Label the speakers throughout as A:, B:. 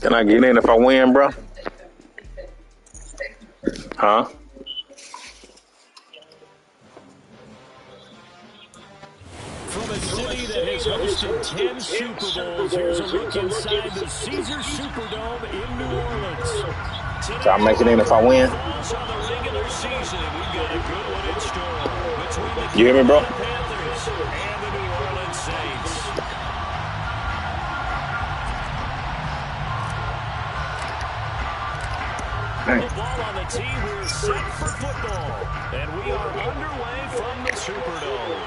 A: Can I get in if I win, bro? Huh?
B: From a city that has hosted 10 Super Bowls, here's a look inside the Caesars Superdome in New Orleans.
A: So I make it in if I win?
B: Falls on the regular season. We've got a good one in store between the
A: You hear me, bro?
B: Carolina Panthers and the New Orleans Saints. The ball on the tee. We're set for football, and we are underway from the Superdome.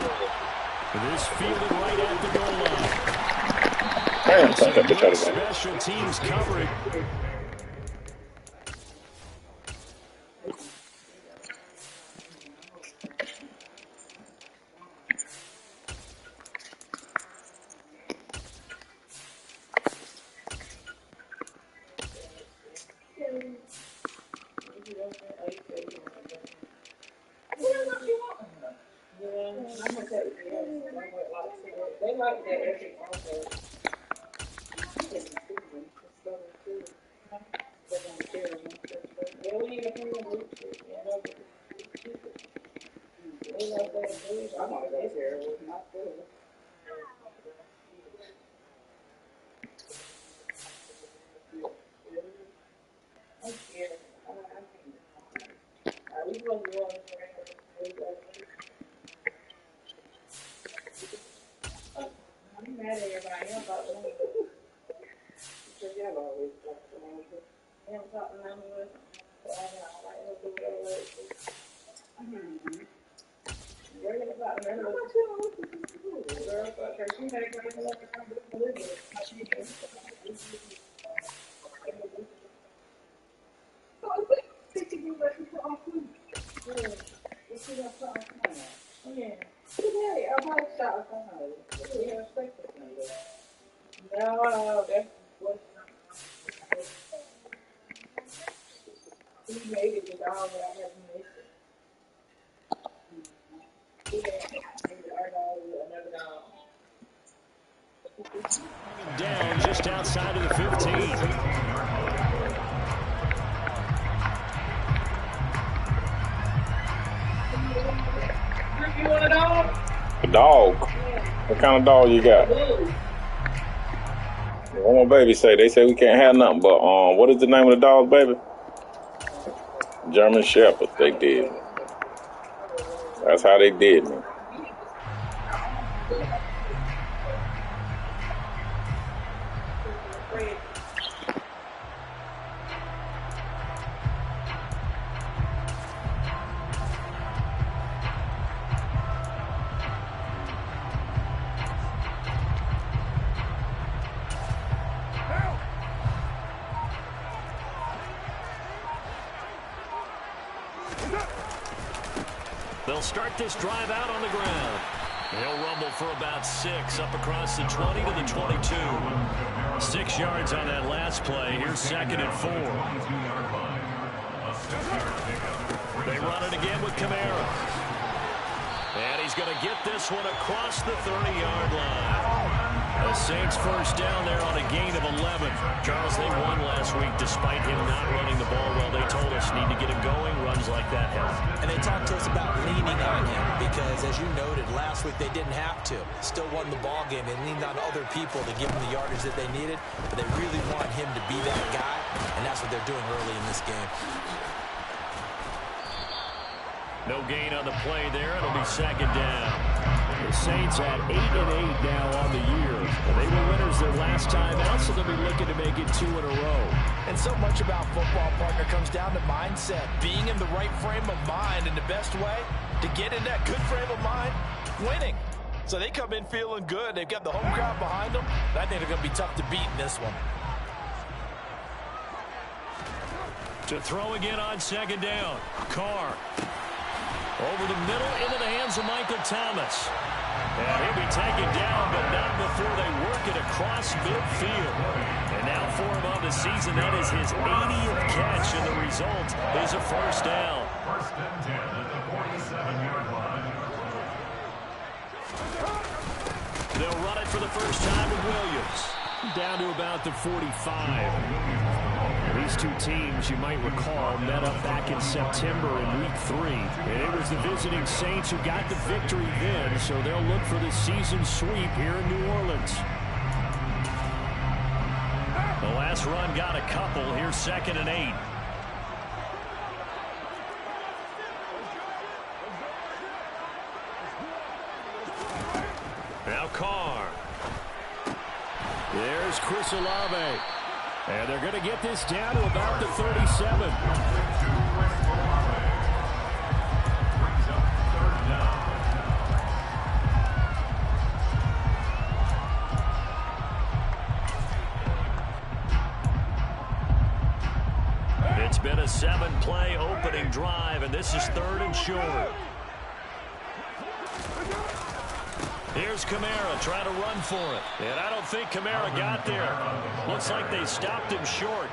B: This fielded right at the goal line.
A: Damn,
B: Some good special teams coverage.
C: They like that every I'm mad at everybody else about the because y'all always talk to me. They don't talk to me, so I don't like to do whatever it is. Girl, you about to know what you girl, fuck her. She had a great love for Elizabeth. Yeah. Yeah, I might stop somebody. We have sex with somebody. No, that's what he made it with all that I have missed.
B: Down just outside of the 15.
C: You want a dog?
A: A dog? What kind of dog you got? What my baby say? They say we can't have nothing but what is the name of the dog, baby? German Shepherd. They did. That's how they did me.
B: They'll start this drive out on the ground. He'll rumble for about 6 up across the 20 to the 22. 6 yards on that last play. Here's 2nd and 4. They run it again with Kamara. And he's going to get this one across the 30-yard line. The Saints first down there on a gain of 11. Charles, they won last week despite him not running the ball well. They told us need to get him going. Runs like that help.
D: And they talked to us about leaning on him because, as you noted, last week they didn't have to. Still won the ball game. They leaned on other people to give them the yardage that they needed, but they really want him to be that guy, and that's what they're doing early in this game.
B: No gain on the play there. It'll be 2nd down. The Saints at 8-8 now on the year. They were winners their last time out, so they'll be looking to make it 2 in a row.
D: And so much about football, partner, comes down to mindset. Being in the right frame of mind, and the best way to get in that good frame of mind, winning. So they come in feeling good. They've got the home crowd behind them. I think they're going to be tough to beat in this one.
B: To throw again on 2nd down. Carr. Over the middle into the hands of Michael Thomas. And he'll be taken down, but not before they work it across midfield. And now for him on the season, that is his 80th catch, and the result is a first down.
E: 1st and 10 at the 47-yard line.
B: They'll run it for the first time with Williams. Down to about the 45. These two teams, you might recall, met up back in September in Week 3. And it was the visiting Saints who got the victory then, so they'll look for the season sweep here in New Orleans. The last run got a couple. Here's 2nd and 8. Now Carr. There's Chris Olave. And they're going to get this down to about the 37. It's been a 7-play opening drive, and this is 3rd and short. Here's Kamara trying to run for it. And I don't think Kamara got there. Looks like they stopped him short.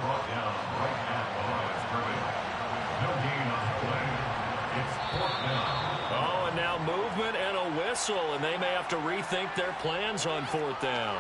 B: Oh, and now movement and a whistle, and they may have to rethink their plans on 4th down.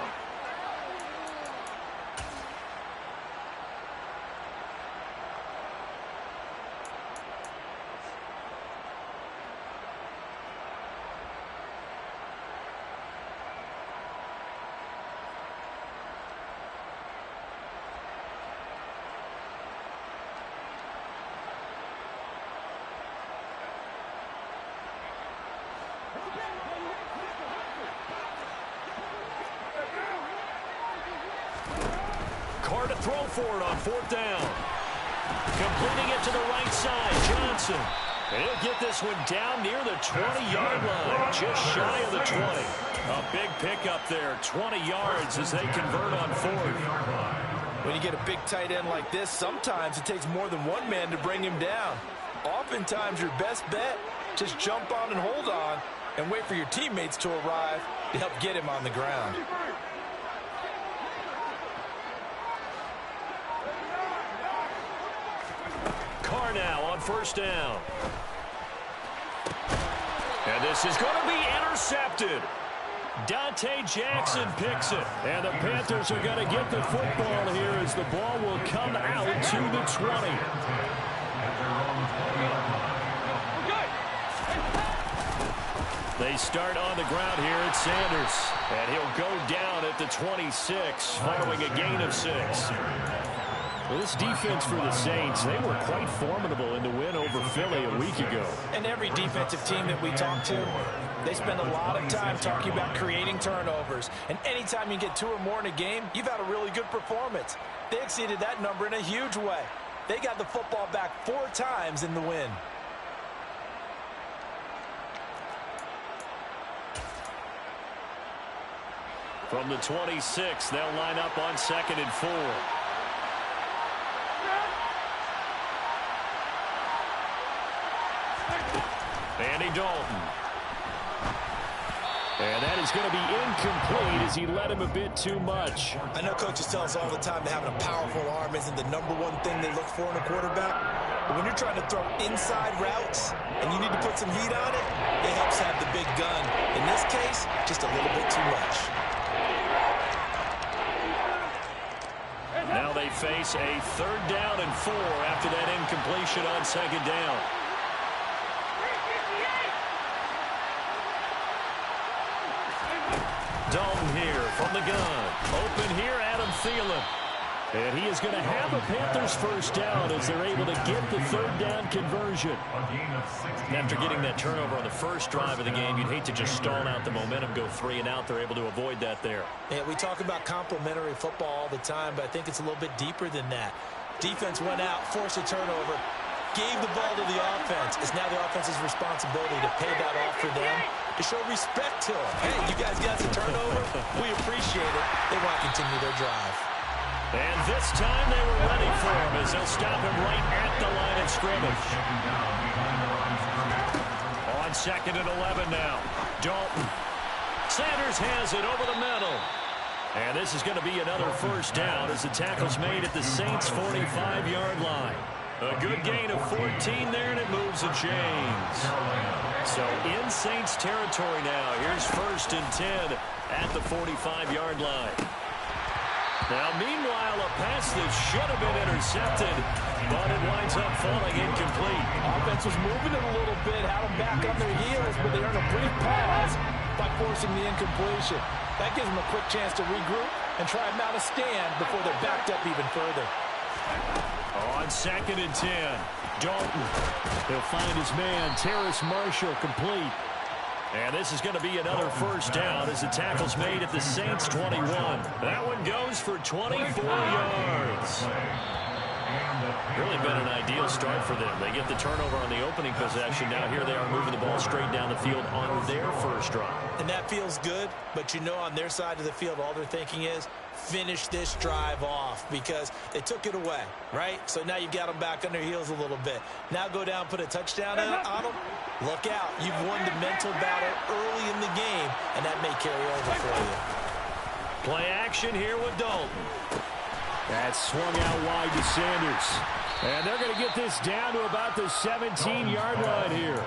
B: Carr to throw for it on 4th down. Completing it to the right side, Johnson. And he'll get this one down near the 20-yard line, just shy of the 20. A big pickup there, 20 yards as they convert on 4th.
D: When you get a big tight end like this, sometimes it takes more than one man to bring him down. Oftentimes, your best bet, just jump on and hold on and wait for your teammates to arrive to help get him on the ground.
B: Carr now on 1st down. And this is going to be intercepted. Dante Jackson picks it. And the Panthers are going to get the football here as the ball will come out to the 20. They start on the ground here at Sanders. And he'll go down at the 26 following a gain of 6. Well, this defense for the Saints, they were quite formidable in the win over Philly a week ago.
D: And every defensive team that we talk to, they spend a lot of time talking about creating turnovers. And anytime you get 2 or more in a game, you've had a really good performance. They exceeded that number in a huge way. They got the football back 4 times in the win.
B: From the 26, they'll line up on 2nd and 4. Andy Dalton. And that is going to be incomplete as he led him a bit too much.
D: I know coaches tell us all the time that having a powerful arm isn't the #1 thing they look for in a quarterback. But when you're trying to throw inside routes and you need to put some heat on it, it helps have the big gun. In this case, just a little bit too much.
B: Now they face a 3rd down and 4 after that incompletion on 2nd down. Dalton here from the gun. Open here, Adam Thielen. And he is going to have a Panthers 1st down as they're able to get the 3rd down conversion. After getting that turnover on the first drive of the game, you'd hate to just stall out the momentum, go 3 and out. They're able to avoid that there.
D: Yeah, we talk about complementary football all the time, but I think it's a little bit deeper than that. Defense went out, forced a turnover, gave the ball to the offense. It's now the offense's responsibility to pay that off for them, to show respect to them. Hey, you guys got the turnover. We appreciate it. They want to continue their drive.
B: And this time they were ready for him as they'll stop him right at the line of scrimmage. On 2nd and 11 now. Dalton. Sanders has it over the middle. And this is going to be another 1st down as the tackle's made at the Saints' 45-yard line. A good gain of 14 there, and it moves the chains. So in Saints territory now. Here's 1st and 10 at the 45-yard line. Now, meanwhile, a pass that should have been intercepted, but it winds up falling incomplete.
D: Offense was moving it a little bit, had them back on their heels, but they earned a brief pause by forcing the incompletion. That gives them a quick chance to regroup and try and mount a stand before they're backed up even further.
B: On 2nd and 10, Dalton. He'll find his man, Terrace Marshall, complete. And this is going to be another first down as the tackle's made at the Saints' 21. That one goes for 24 yards. Really been an ideal start for them. They get the turnover on the opening possession. Now here they are moving the ball straight down the field on their first drive.
D: And that feels good, but you know on their side of the field all they're thinking is finish this drive off because they took it away, right? So now you've got them back on their heels a little bit. Now go down, put a touchdown on them. Look out. You've won the mental battle early in the game, and that may carry over for you.
B: Play action here with Dalton. That's swung out wide to Sanders. And they're going to get this down to about the 17-yard line here.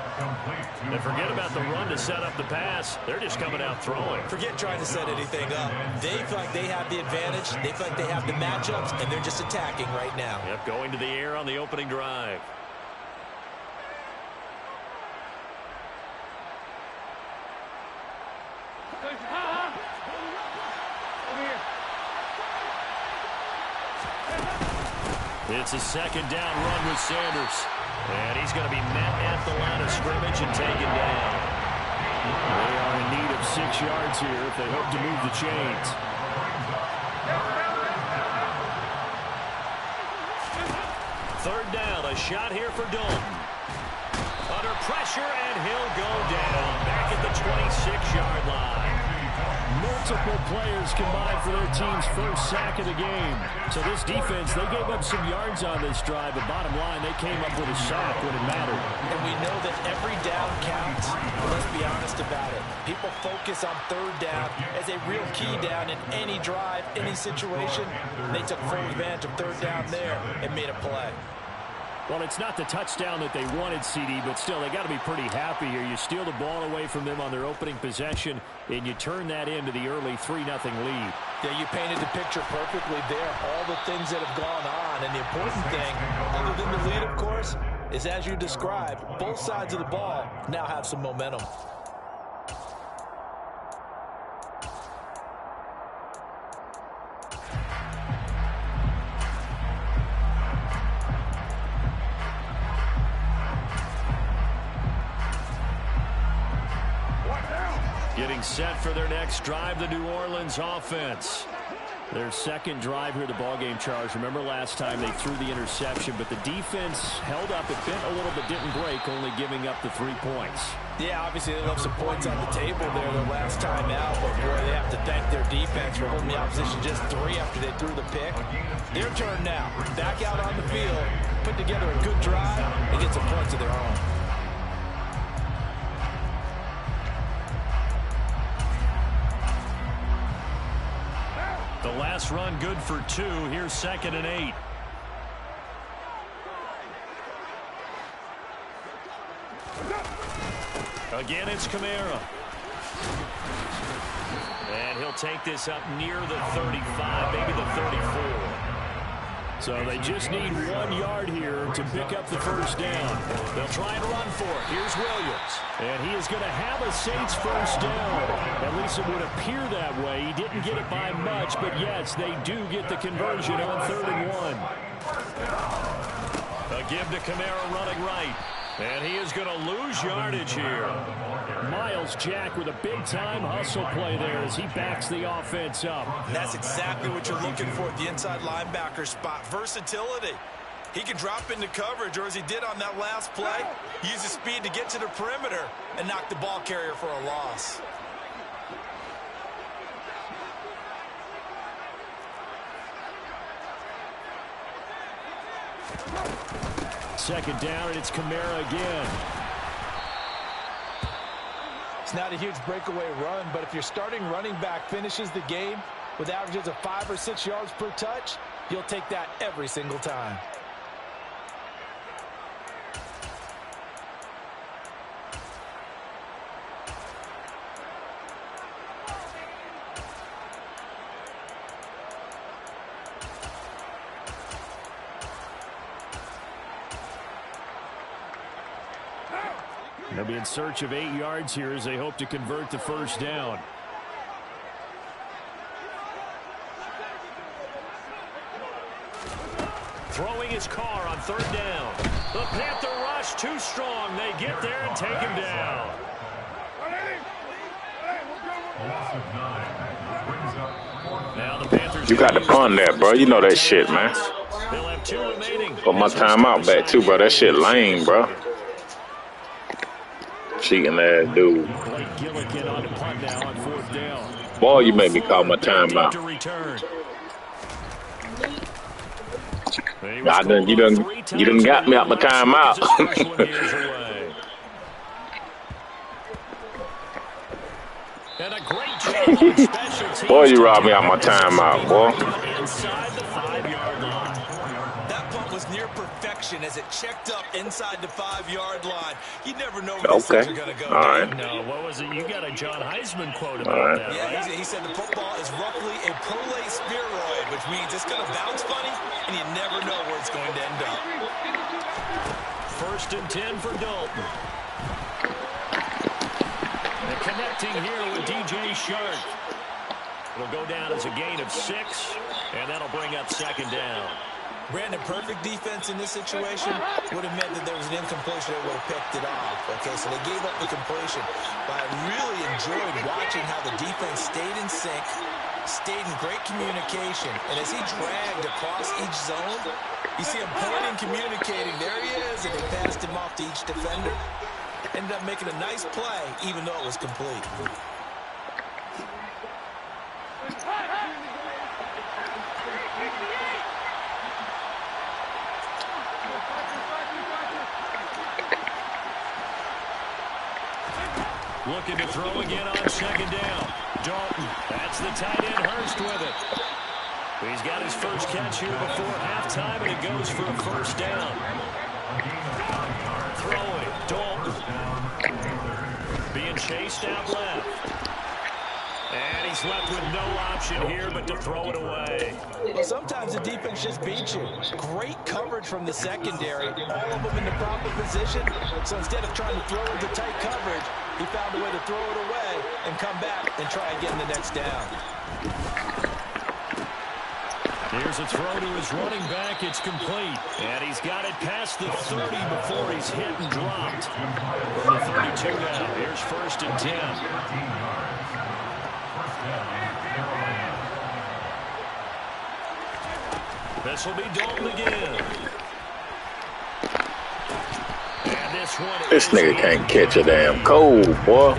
B: And forget about the run to set up the pass. They're just coming out throwing.
D: Forget trying to set anything up. They feel like they have the advantage. They feel like they have the matchups, and they're just attacking right now.
B: Yep, going to the air on the opening drive. It's a 2nd down run with Sanders. And he's going to be met at the line of scrimmage and taken down. They are in need of 6 yards here if they hope to move the chains. Third down, a shot here for Dalton. Under pressure, and he'll go down back at the 26-yard line. Multiple players combined for their team's first sack of the game. So this defense, they gave up some yards on this drive, but bottom line, they came up with a sack when it mattered.
D: And we know that every down counts. Let's be honest about it. People focus on third down as a real key down in any drive, any situation. They took full advantage of third down there and made a play.
B: Well, it's not the touchdown that they wanted, CD, but still, they got to be pretty happy here. You steal the ball away from them on their opening possession, and you turn that into the early 3-0 lead.
D: Yeah, you painted the picture perfectly there. All the things that have gone on, and the important thing, other than the lead, of course, is as you described, both sides of the ball now have some momentum.
B: Getting set for their next drive, the New Orleans offense. Their second drive here, the ballgame, Charles. Remember last time they threw the interception, but the defense held up. It bent a little but didn't break, only giving up the 3 points.
D: Yeah, obviously they left some points on the table there the last time out, but boy, they have to thank their defense for holding the opposition just 3 after they threw the pick. Their turn now. Back out on the field, put together a good drive, and get some points of their own.
B: The last run good for 2. Here's 2nd and 8. Again, it's Kamara. And he'll take this up near the 35, maybe the 34. So they just need 1 yard here to pick up the first down. They'll try and run for it. Here's Williams. And he is going to have a Saints first down. At least it would appear that way. He didn't get it by much, but yes, they do get the conversion on 3rd and 1. A give to Kamara running right. And he is going to lose yardage here. Miles Jack with a big-time hustle play there as he backs the offense up.
D: And that's exactly what you're looking for at the inside linebacker spot. Versatility. He can drop into coverage, or as he did on that last play, use his speed to get to the perimeter and knock the ball carrier for a loss.
B: Second down, and it's Kamara again.
D: It's not a huge breakaway run, but if your starting running back finishes the game with averages of 5 or 6 yards per touch, you'll take that every single time.
B: They'll be in search of 8 yards here as they hope to convert the first down. Throwing his car on 3rd down. The Panther rush too strong. They get there and take him down. Now the Panthers.
A: You got to punt that, bro. You know that shit, man.
B: They'll have 2 remaining.
A: Put my timeout back too, bro. That shit lame, bro. Cheating ass dude.
B: On punt now on 4th down.
A: Boy, you made me call my timeout. You done got me out my timeout.
B: And a great job on special teams.
A: Boy, you robbed me out my timeout, boy.
B: Inside the 5-yard line.
D: That punt was near perfection as it checked up inside the 5-yard line. You never know where these things are going to go.
A: All right.
B: No, what was it? You got a John Heisman quote about that,
D: yeah,
B: right?
D: He said the football is roughly a prolate spheroid, which means it's going to bounce funny, and you never know where it's going to end up.
B: 1st and 10 for Dalton. And connecting here with DJ Shark. It'll go down as a gain of 6, and that'll bring up 2nd down.
D: Brandon, perfect defense in this situation would have meant that there was an incompletion that would have picked it off. Okay, so they gave up the completion. But I really enjoyed watching how the defense stayed in sync, stayed in great communication. And as he dragged across each zone, you see him pointing, communicating. There he is, and they passed him off to each defender. Ended up making a nice play, even though it was complete.
B: Looking to throw again on 2nd down. Dalton, that's the tight end Hurst with it. He's got his first catch here before halftime, and it goes for a 1st down. Throwing, Dalton. Being chased out left. And he's left with no option here but to throw it away.
D: Well, sometimes the defense just beats you. Great coverage from the secondary. All of them in the proper position. So instead of trying to throw into tight coverage, he found a way to throw it away and come back and try again the next down.
B: Here's a throw to his running back. It's complete. And he's got it past the 30 before he's hit and dropped. From the 32 now. Here's 1st and 10. This will be Dalton again. And
A: This nigga can't catch a damn cold, boy.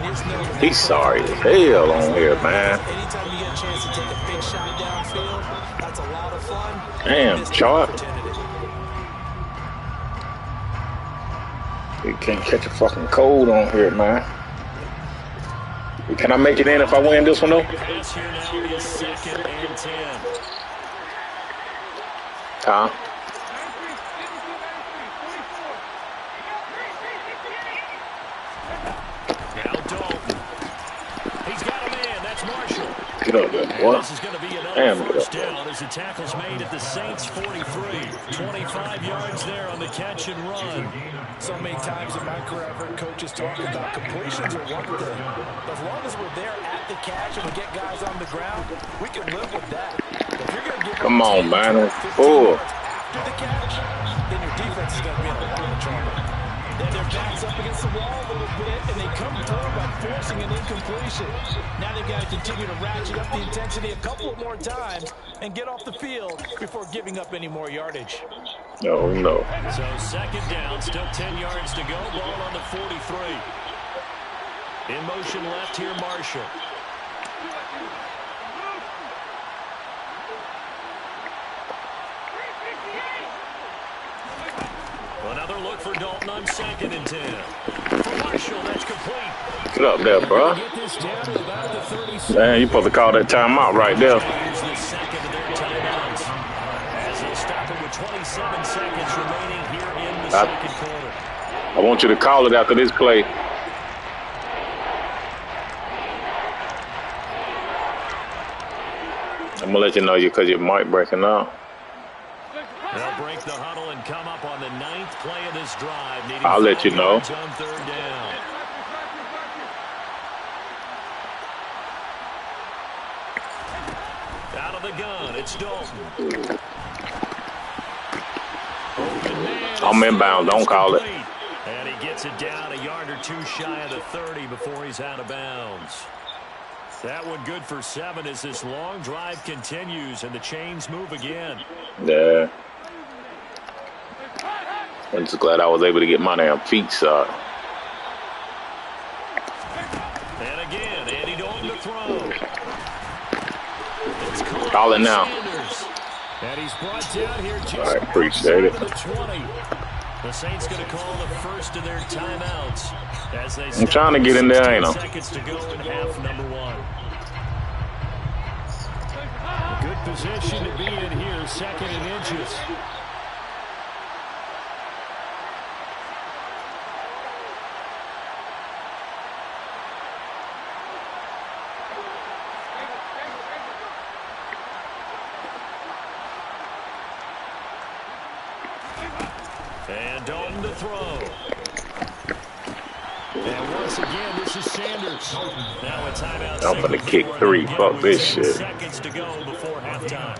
A: He's sorry as hell on here, man.
D: Anytime you get a chance to take a big shot downfield, that's a lot of fun.
A: Damn, Chart. You can't catch a fucking cold on here, man. Can I make it in if I win this one, though?
B: Pass here now is 2nd and 10.
A: Huh?
B: Now Dalton. He's got a man. That's Marshall.
A: Get up there, boy.
B: This is going to be another
A: Damn,
B: first down as the tackle's made at the Saints 43. 25 yards there on the catch and run.
D: So many times in my career I've heard coaches talk about completions are one thing. But as long as we're there at the catch and we get guys on the ground, we can live with that. If you're going to give
A: Come on, man.
D: Oh. Do the catch, then your defense is going to be in a lot of trouble. Then their backs up against the wall a little bit, and they come through by forcing an incompletion. Now they've got to continue to ratchet up the intensity a couple more times and get off the field before giving up any more yardage.
A: No, no.
B: So 2nd down, still 10 yards to go. Ball on the 43. In motion left here, Marshall. Another look for Dalton on 2nd and 10. For Marshall, that's complete.
A: Get up there, bro. Man, you supposed to call that timeout right there.
B: Here's the second of their timeouts. As they'll stop it with 27 seconds remaining here in the second quarter.
A: I want you to call it after this play. I'm going to let you know because your mic breaking up.
B: They'll break the huddle and come up on the 9th play of this drive.
A: I'll let you know.
B: On 3rd down. Out of the gun, it's Dalton.
A: I'm inbound. Don't call it.
B: And he gets it down a yard or two shy of the 30 before he's out of bounds. That one good for 7 as this long drive continues and the chains move again.
A: Yeah. I'm just glad I was able to get my damn feet sucked.
B: And again, Andy Dalton to throw.
A: Call it now.
B: And he's brought down here just
A: all right, appreciate it.
B: the 20. The Saints going to call the first of their timeouts as they
A: I'm trying to get in there, ain't I?
B: Seconds to go in half number 1. Good position to be in here, 2nd and inches. And Dalton to throw. And once again, this is Sanders. Now a timeout.
A: I'm gonna kick 3. Fuck this shit.
B: Seconds to go before halftime.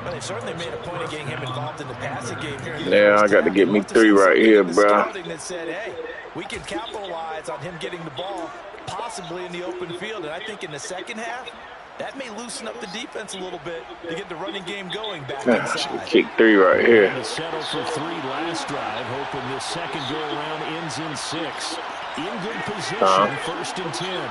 D: Well, they've certainly made a point of getting him involved in the passing game here.
A: Yeah, I got to get me 3 right here, bro.
D: That said, hey, we can capitalize on him getting the ball possibly in the open field. And I think in the second half, that may loosen up the defense a little bit to get the running game going back inside.
A: Kick 3 right here.
B: To settle for 3 last drive, hoping this second go around ends in 6. In good position, 1st and 10.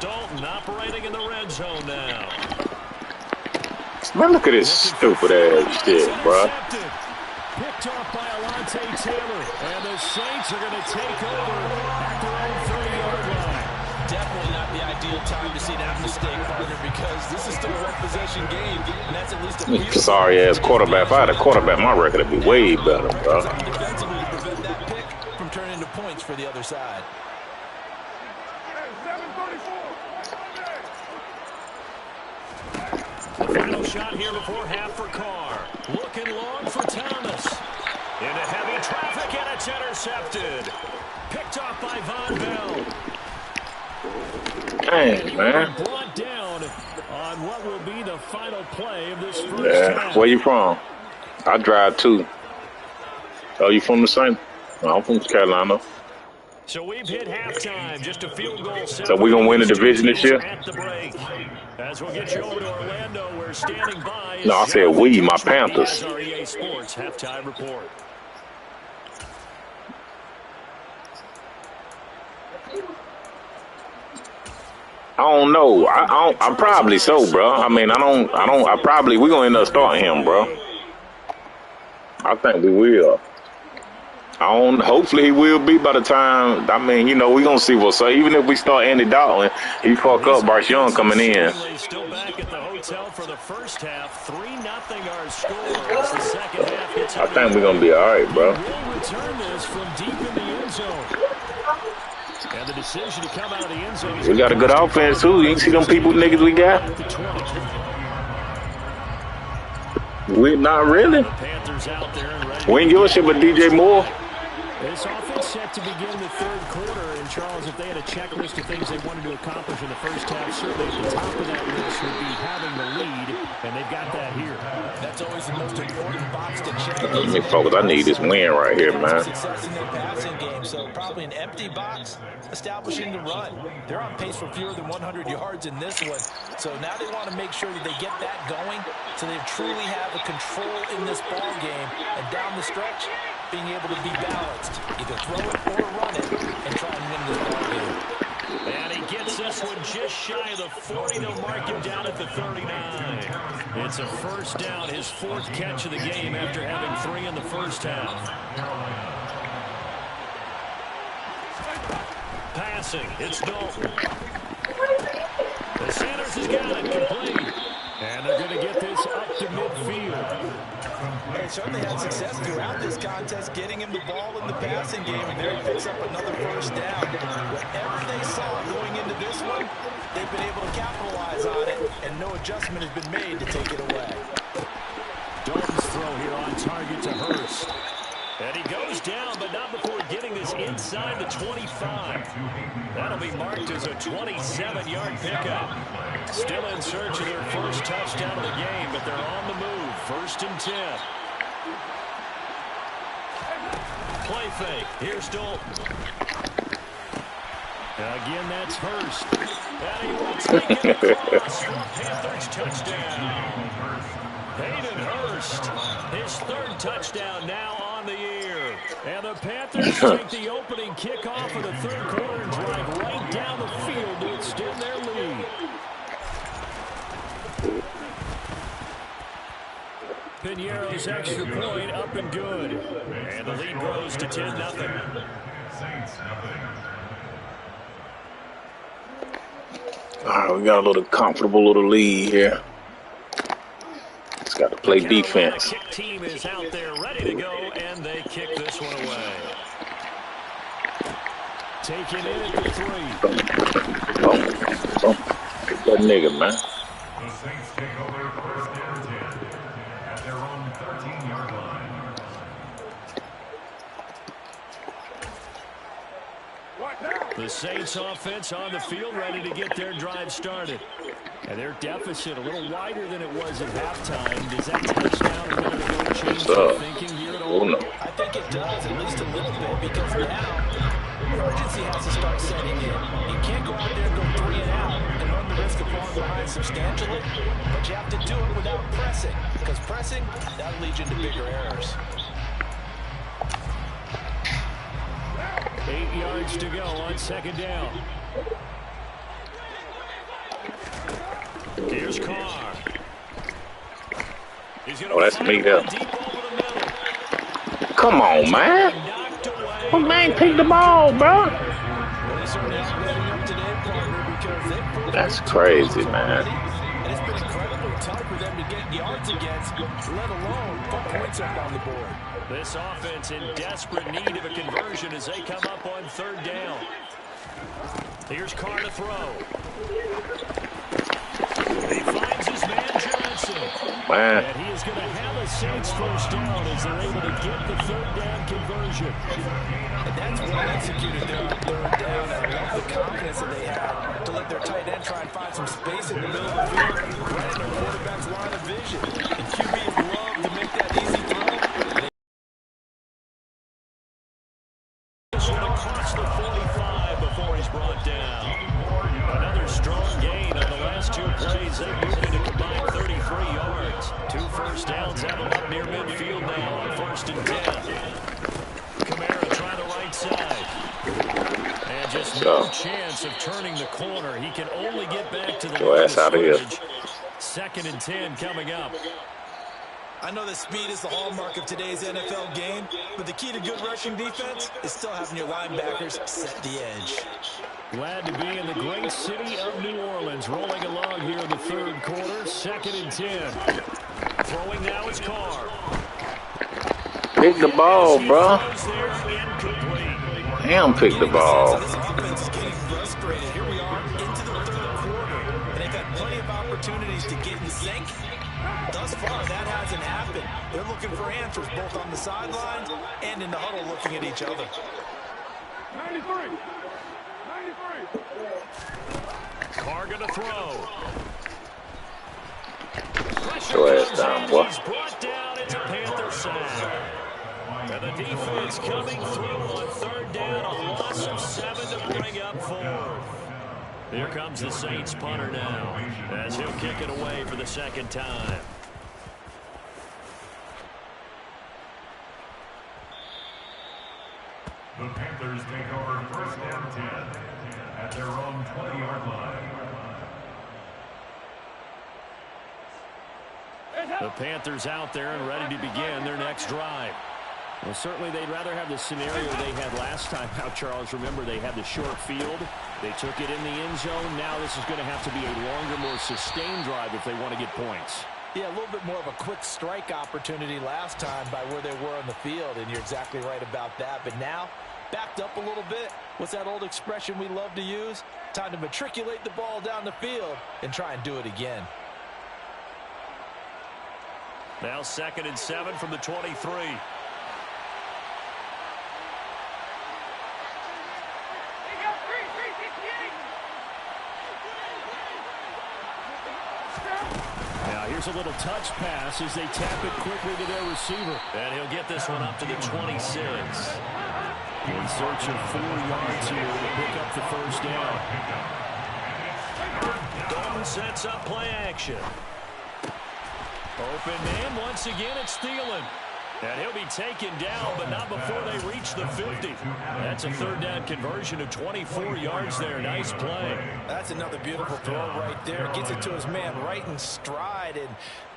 B: Dalton operating in the red zone now.
A: Man, look at this stupid ass shit, bro.
B: Picked off by Alontae Taylor, and the Saints are going to take over at their own 30-yard line.
D: Definitely not the ideal time to see that mistake, partner, because this is still a one-possession game, and that's at least a
A: sorry ass quarterback. If I had a quarterback, my record would be way better, bro.
D: Defensively to prevent that pick from turning into points for the other side.
B: Final shot here before half for Carr. Looking long for Thomas. Into heavy traffic, and it's intercepted. Picked off by Von Bell.
A: Dang, man.
B: Brought down on what will be the final play of this first half.
A: Where you from? I drive too. Oh, you from the same? No, I'm from Carolina.
B: So we've hit halftime, just a field goal.
A: So we gonna win the division this year?
B: At the break. As we'll get you over to Orlando, we're standing by.
A: No, I said we, my Panthers.
B: Our EA Sports halftime report.
A: I don't know. I'm probably so, bro. I mean, we're gonna end up starting him, bro. I think we will. Hopefully he will be by the time. I mean, you know, we're gonna see what's up. Even if we start Andy Dalton, he fuck up Bryce Young coming in.
B: Still back at the hotel for the first half. 3-0 our score as the second half gets
A: I think we're gonna be all right, bro.
B: We'll return this from deep in the end zone. And the decision to come out of the end zone.
A: We got a good offense too. You can see them people niggas we got. We're not really. We ain't give a shit but DJ Moore.
B: This offense set to begin the third quarter, and Charles, if they had a checklist of things they wanted to accomplish in the first half, certainly at the top of that list would be having the lead, and they've got that here. That's always the most important box to check.
A: Let me focus. I need this win right here, man.
D: Success in their passing game, so probably an empty box establishing the run. They're on pace for fewer than 100 yards in this one, so now they want to make sure that they get that going, so they truly have a control in this ball game, and down the stretch, being able to be balanced, either throw it or run it, and try and win this ball game.
B: And he gets this one just shy of the 40. They'll mark him down at the 39. It's a first down, his 4th catch of the game after having 3 in the first half. Passing, it's Dalton. The Sanders has got it, complete. And they're going to get this up to midfield.
D: They certainly had success throughout this contest, getting him the ball in the passing game, and there he picks up another first down. Whatever they saw going into this one, they've been able to capitalize on it and no adjustment has been made to take it away.
B: Dalton's throw here on target to Hurst. And he goes down, but not before getting this inside the 25. That'll be marked as a 27-yard pickup. Still in search of their first touchdown of the game, but they're on the move. 1st and 10. Play fake. Here's Dalton. Again, that's Hurst. And he will take it across for a Panthers touchdown. Hayden Hurst, his 3rd touchdown now on the year. And the Panthers take the opening kickoff of the 3rd quarter and drive right down the field to extend their lead. Piñeiro's extra point up and good. And the lead grows to 10-0.
A: All right, we got a little comfortable little lead here. Just got to play defense.
B: The kick team is out there ready to go, and they kick this one away. Taking it at the 3.
A: Boom. Get that nigga, man.
E: The Saints take over 1st and 10 at their own 13-yard line.
B: The Saints offense on the field ready to get their drive started. And their deficit a little wider than it was at halftime. Does that touchdown a minute ago change their thinking here at all?
A: Oh, no.
D: I think it does, at least a little bit, because now urgency has to start setting in. You can't go out there and go 3 and out and run the risk of falling behind substantially, but you have to do it without pressing, because pressing, that'll lead you into bigger errors.
B: 8 yards to go on 2nd down. Here's Carr.
A: Oh, that's me there. Come on, man. Oh, man, pick the ball, bro. That's crazy, man.
D: And it's been incredibly tough for them to get yards against, let alone put points up on the board.
B: This offense in desperate need of a conversion as they come up on 3rd down. Here's Carr to throw. He finds his man Johnson.
A: Man.
B: And he is going to have a Saints 1st down as they're able to get the 3rd down conversion.
D: And that's well executed there on 3rd down. And I love the confidence that they had to let their tight end try and find some space in the middle of the field, right in their quarterback's line of vision. And QBs love to make that easy throw.
B: He's going to cross the 45 before he's brought down. Another strong gain on the last 2 plays. They moved into combined 33 yards. 2 first downs have them up near midfield now on 1st and 10. Kamara trying the right side. And just no chance of turning the corner. He can only get back to the line of scrimmage. 2nd and 10 coming up.
D: I know that speed is the hallmark of today's NFL game, but the key to good rushing defense is still having your linebackers set the edge.
B: Glad to be in the great city of New Orleans. Rolling along here in the 3rd quarter. 2nd and 10. Throwing now is Carr.
A: Pick the ball, bro. Damn, pick the ball.
D: This offense is getting frustrated. Here we are into the 3rd quarter, and they've had plenty of opportunities to get in sync. Thus far, that hasn't happened. They're looking for answers both on the sidelines and in the huddle looking at each other.
E: 93.
B: Carr gonna throw.
A: Go ahead, down, boy.
B: He's brought down. It's a Panther sack. And the defense coming through on 3rd down. A loss of 7 to bring up 4th. Here comes the Saints punter now as he'll kick it away for the 2nd time.
E: The Panthers take over 1st and 10 at their own 20-yard line.
B: The Panthers out there and ready to begin their next drive. Well, certainly they'd rather have the scenario they had last time out, Charles. Remember, they had the short field. They took it in the end zone. Now this is going to have to be a longer, more sustained drive if they want to get points.
D: Yeah, a little bit more of a quick strike opportunity last time by where they were on the field, and you're exactly right about that. But now backed up a little bit. What's that old expression we love to use? Time to matriculate the ball down the field and try and do it again.
B: Now 2nd and 7 from the 23. Now here's a little touch pass as they tap it quickly to their receiver. And he'll get this one up to the 26. In search of 4 yards here to pick up the first down. Dalton sets up play action. Open man, once again it's Thielen. And he'll be taken down, but not before they reach the 50. That's a 3rd down conversion of 24 yards there. Nice play.
D: That's another beautiful throw right there. Gets it to his man right in stride. And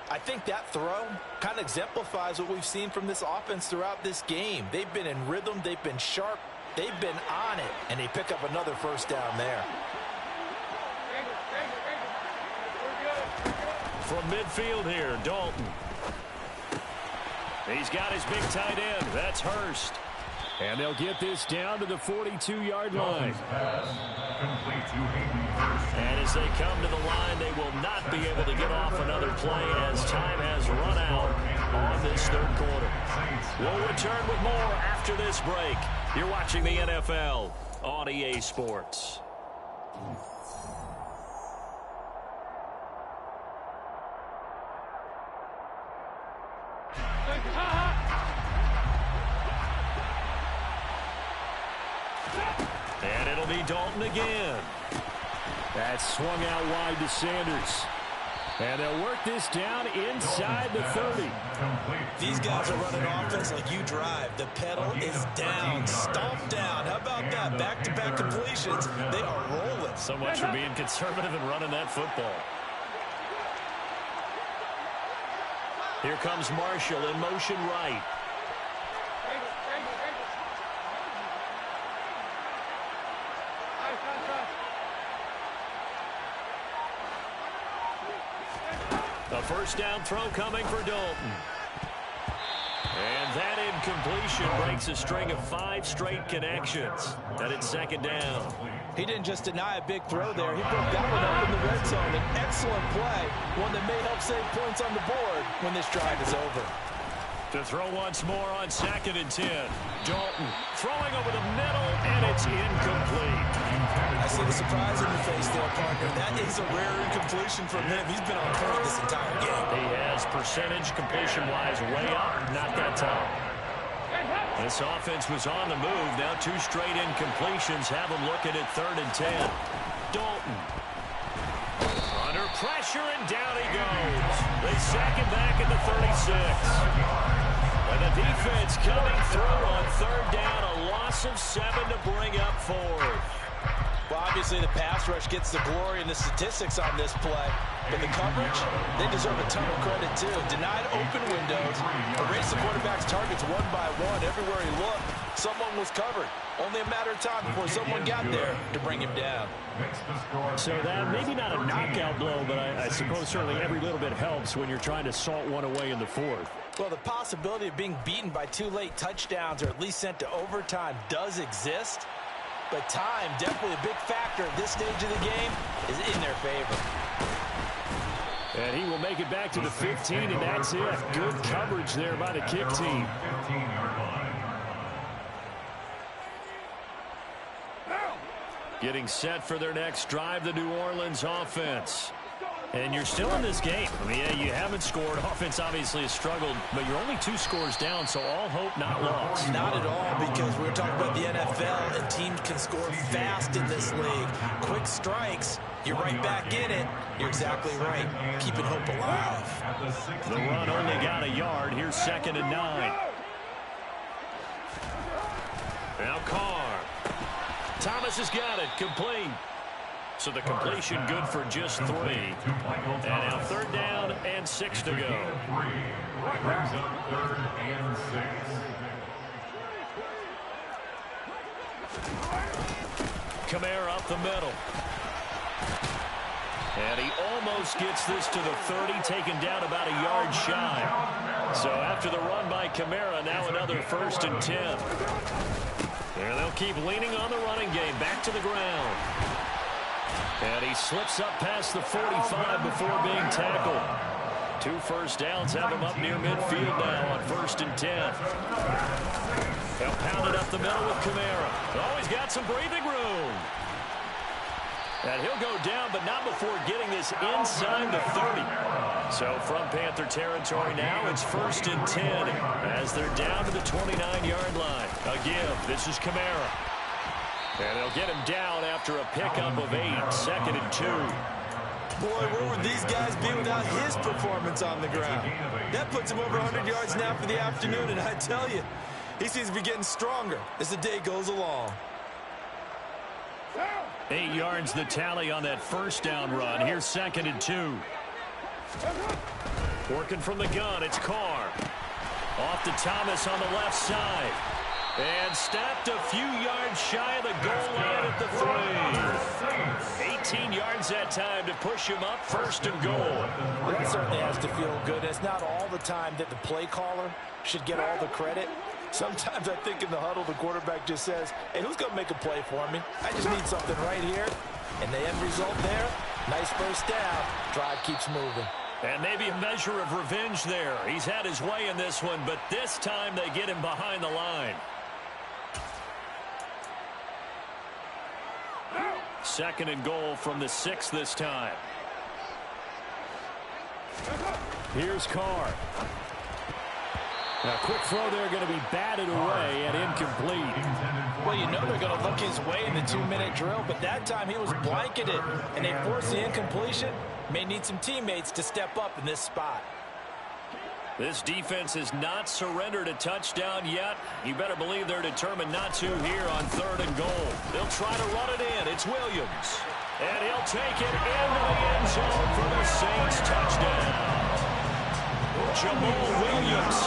D: I think that throw kind of exemplifies what we've seen from this offense throughout this game. They've been in rhythm. They've been sharp. They've been on it. And they pick up another first down there.
B: From midfield here, Dalton. He's got his big tight end. That's Hurst. And they'll get this down to the 42-yard line. And as they come to the line, they will not be able to get off another play as time has run out on this 3rd quarter. We'll return with more after this break. You're watching the NFL on EA Sports. And it'll be Dalton again. That's swung out wide to Sanders. And they'll work this down inside the 30.
D: These guys are running offense like you drive. The pedal is down, stomp down. How about that? Back-to-back completions. They are rolling.
B: So much for being conservative and running that football. Here comes Marshall in motion right. A first down throw coming for Dalton. And that incompletion breaks a string of 5 straight connections. And it's 2nd down.
D: He didn't just deny a big throw there. He broke that one up in the red zone. An excellent play. One that may help save points on the board when this drive is over.
B: To throw once more on 2nd and 10. Dalton throwing over the middle, and it's incomplete.
D: I see the surprise in your face there, partner. That is a rare incompletion from him. He's been on point this entire game.
B: He has percentage completion-wise way up, not that time. This offense was on the move. Now 2 straight incompletions have them looking at 3rd and 10. Dalton. Under pressure, and down he goes. They sack him back at the 36. And the defense coming through on 3rd down. A loss of 7 to bring up 4th.
D: Well, obviously the pass rush gets the glory and the statistics on this play. But the coverage, they deserve a ton of credit too. Denied open windows, erased the quarterback's targets one by one. Everywhere he looked, someone was covered. Only a matter of time before someone got there to bring him down.
B: So that maybe not a knockout blow, but I suppose certainly every little bit helps when you're trying to salt one away in the 4th.
D: Well, the possibility of being beaten by 2 late touchdowns or at least sent to overtime does exist. But time, definitely a big factor at this stage of the game, is in their favor.
B: And he will make it back to the 15, and that's it. Good coverage there by the kick team. Getting set for their next drive, the New Orleans offense. And you're still in this game. I mean, yeah, you haven't scored. Offense obviously has struggled, but you're only 2 scores down, so all hope not lost.
D: Not at all, because we're talking about the NFL, and teams can score fast in this league. Quick strikes, you're right back in it. You're exactly right. Keeping hope alive.
B: The run only got a yard. Here's 2nd and 9. Now Carr. Thomas has got it. Complete. So the completion good for just 3. And now 3rd down and 6 to go. Kamara up the middle. And he almost gets this to the 30, taken down about a yard shy. So after the run by Kamara, now another 1st and 10. And they'll keep leaning on the running game. Back to the ground. And he slips up past the 45 before being tackled. 2 first downs have him up near midfield now on 1st and 10. They'll pound it up the middle with Kamara. Oh, he's got some breathing room. And he'll go down, but not before getting this inside the 30. So from Panther territory now, it's 1st and 10 as they're down to the 29-yard line. A give. This is Kamara. And they'll get him down after a pickup of 8. 2nd and 2.
D: Boy, where would these guys be without his performance on the ground? That puts him over 100 yards now for the afternoon, and I tell you, he seems to be getting stronger as the day goes along.
B: 8 yards the tally on that first down run. Here's 2nd and 2. Working from the gun, it's Carr. Off to Thomas on the left side. And stopped a few yards shy of the goal line at the 3. 18 yards that time to push him up 1st and goal.
D: That certainly has to feel good. It's not all the time that the play caller should get all the credit. Sometimes I think in the huddle, the quarterback just says, hey, who's going to make a play for me? I just need something right here. And the end result there, nice first down. Drive keeps moving.
B: And maybe a measure of revenge there. He's had his way in this one, but this time they get him behind the line. 2nd and goal from the 6 this time. Here's Carr. Now, quick throw there going to be batted away and incomplete.
D: Well, you know they're going to look his way in the 2-minute drill, but that time he was blanketed, and they forced the incompletion. May need some teammates to step up in this spot.
B: This defense has not surrendered a touchdown yet. You better believe they're determined not to here on 3rd and goal. They'll try to run it in. It's Williams. And he'll take it into the end zone for the Saints touchdown. Jamal Williams,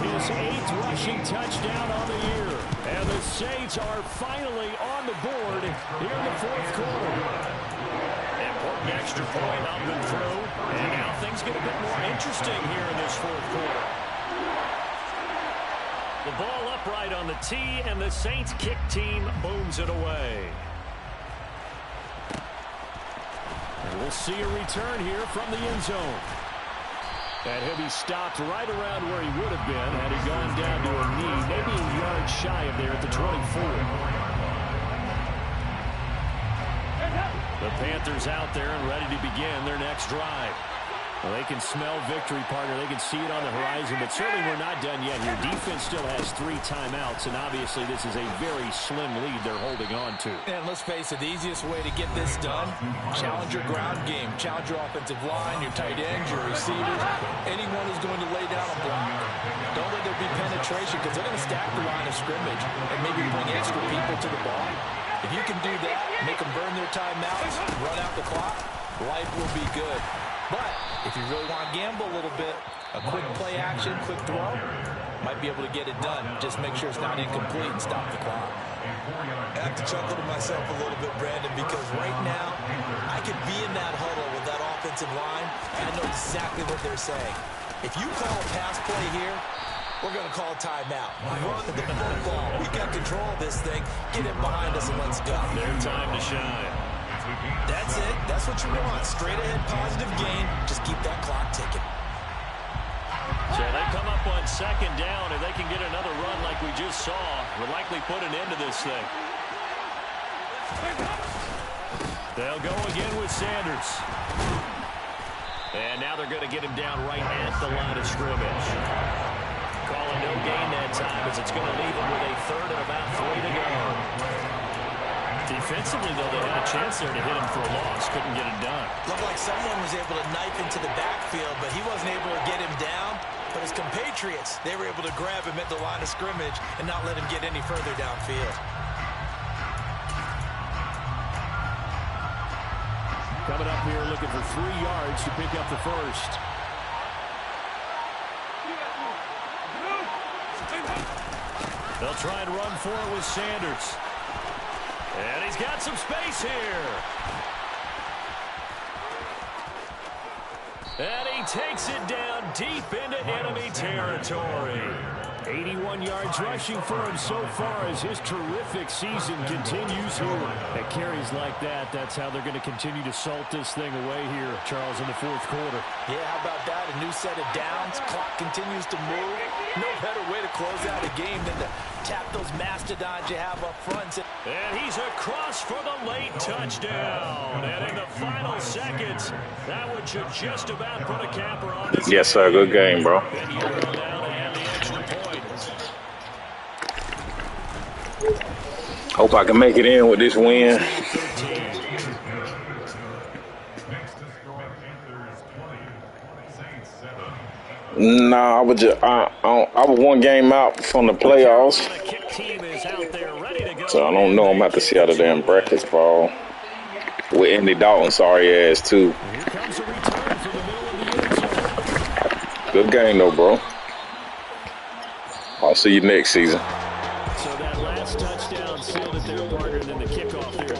B: his 8th rushing touchdown on the year. And the Saints are finally on the board here in the 4th quarter. Important extra point up and through. And now things get a bit more interesting here in this 4th quarter. The ball upright on the tee, and the Saints kick team booms it away. And we'll see a return here from the end zone. And he'll be stopped right around where he would have been had he gone down to a knee, maybe a yard shy of there at the 24. The Panthers out there and ready to begin their next drive. Well, they can smell victory, partner. They can see it on the horizon, but certainly we're not done yet here. Defense still has 3 timeouts, and obviously this is a very slim lead they're holding on to.
D: And let's face it, the easiest way to get this done, challenge your ground game, challenge your offensive line, your tight ends, your receivers, anyone who's going to lay down a block. Don't let there be penetration because they're going to stack the line of scrimmage and maybe bring extra people to the ball. If you can do that, make them burn their timeouts, run out the clock, life will be good. But if you really want to gamble a little bit, a quick play action, quick throw, might be able to get it done. Just make sure it's not incomplete and stop the clock. I have to chuckle to myself a little bit, Brandon, because right now I could be in that huddle with that offensive line, and I know exactly what they're saying. If you call a pass play here, we're going to call a timeout. Run the football. We got control of this thing. Get it behind us and let's go.
B: Their time to shine.
D: That's it. That's what you want. Straight ahead, positive gain. Just keep that clock ticking.
B: So they come up on 2nd down. If they can get another run like we just saw, would likely put an end to this thing. They'll go again with Sanders. And now they're going to get him down right at the line of scrimmage. Calling no gain that time as it's going to leave him with a 3rd and about 3 to go. Defensively, though, they had a chance there to hit him for a loss. Couldn't get it done.
D: Looked like someone was able to knife into the backfield, but he wasn't able to get him down. But his compatriots, they were able to grab him at the line of scrimmage and not let him get any further downfield.
B: Coming up here looking for 3 yards to pick up the first. They'll try and run for it with Sanders. And he's got some space here. And he takes it down deep into enemy territory. 81 yards rushing for him so far as his terrific season continues here. At carries like that, that's how they're going to continue to salt this thing away here, Charles, in the fourth quarter.
D: Yeah, how about that? A new set of downs. Clock continues to move. No better way to close out a game than to tap those mastodons you have up front.
B: And he's across for the late touchdown. And in the final seconds, that one should just about put a capper on this.
A: Yes, sir. Good game, bro.
B: And you go down and have the extra point.
A: Hope I can make it in with this win.
E: Next to score, Panthers 20, Saints 7.
A: Nah, I was just I was one game out from the playoffs,
B: The kick team is out there ready to go.
A: so I don't know. I'm about to see how the damn brackets fall. With Andy Dalton, sorry ass too.
B: Here comes a return from the middle of the end zone.
A: Good game though, bro. I'll see you next season.
B: So that last touchdown sealed it there, partner, and then the kickoff there.